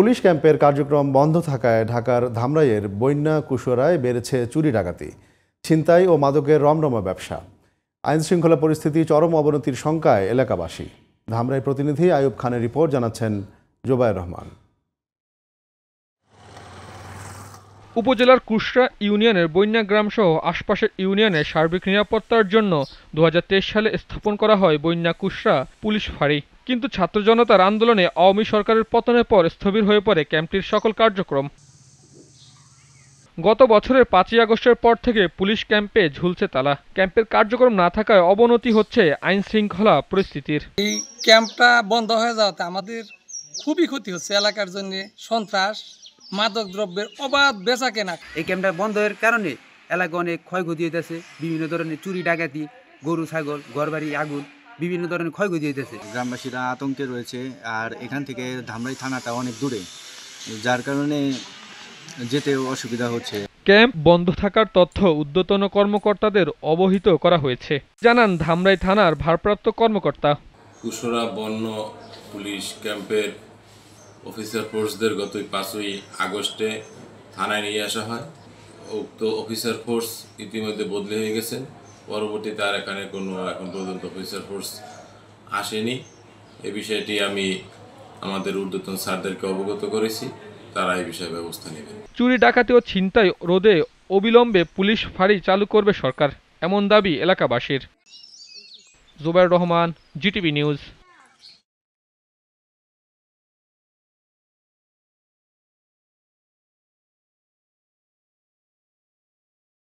Police ক্যাম্পের কার্যক্রম বন্ধ থাকায় ঢাকার ধামরাইয়ের বন্যা কুশোরায় বেড়েছে চুরি ডাকাতি, ছিনতাই ও মাদকের রমরমা ব্যবসা। আইনশৃঙ্খলা পরিস্থিতি চরম অবনতির শঙ্কায় এলাকাবাসী। ধামরাই প্রতিনিধি আয়ুব খানের রিপোর্ট, জানাচ্ছেন জোবায়ের রহমান। উপজেলার কুশরা ইউনিয়নের বন্যা গ্রামসহ আশপাশের ইউনিয়নের সার্বিক নিরাপত্তার জন্য ২০২৩ সালে স্থাপন করা হয় বন্যা কুশরা পুলিশ ফাঁড়ি। কিন্তু ছাত্র জনতার আন্দোলনে আওয়ামী সরকারের পতনের পর স্থবির হয়ে পড়ে ক্যাম্পটির সকল কার্যক্রম। গত বছরের ৫ই আগস্টের পর থেকে পুলিশ ক্যাম্পে ঝুলছে তালা। ক্যাম্পের কার্যক্রম না থাকায় অবনতি হচ্ছে আইন শৃঙ্খলা পরিস্থিতির। এই ক্যাম্পটা বন্ধ হয়ে যাওয়াতে আমাদের খুবই ক্ষতি হচ্ছে। এলাকার জন্য সন্ত্রাস, মাদক দ্রব্যের অবাধ বেচা কেনা। এই ক্যাম্পটা বন্ধের কারণে এলাকা অনেক ক্ষয়ক্ষতি হইতেছে। বিভিন্ন ধরনের চুরি ডাকাতি, গরু ছাগল, ঘরবাড়ি আগুন, বিভিন্ন ধরনের ক্ষয়ক্ষতি হইতেছে। গ্রামবাসীরা আতঙ্কে রয়েছে, আর এখান থেকে ধামরাই থানাটা অনেক দূরে, যার কারণে যেতে অসুবিধা হচ্ছে। ক্যাম্প বন্ধ থাকার তথ্য ঊর্ধ্বতন কর্মকর্তাদের অবহিত করা হয়েছে, জানান ধামরাই থানার ভারপ্রাপ্ত কর্মকর্তা। কুশরা বন্য পুলিশ ক্যাম্পের অফিসার ফোর্সদের গত ৫ই আগস্টে থানায় নিয়ে আসা হয়। উক্ত অফিসার ফোর্স ইতিমধ্যে বদলে হয়ে গেছেন। পরবর্তীতে আর এখানে কোনো এখন পর্যন্ত অফিসার ফোর্স আসেনি। এ বিষয়টি আমি আমাদের ঊর্ধ্বতন স্যারদেরকে অবগত করেছি, তারা এই বিষয়ে ব্যবস্থা নেবেন। চুরি ডাকাতি ও ছিনতাই রোধে অবিলম্বে পুলিশ ফাঁড়ি চালু করবে সরকার, এমন দাবি এলাকাবাসীর। Zobayer Rahman, GTV news.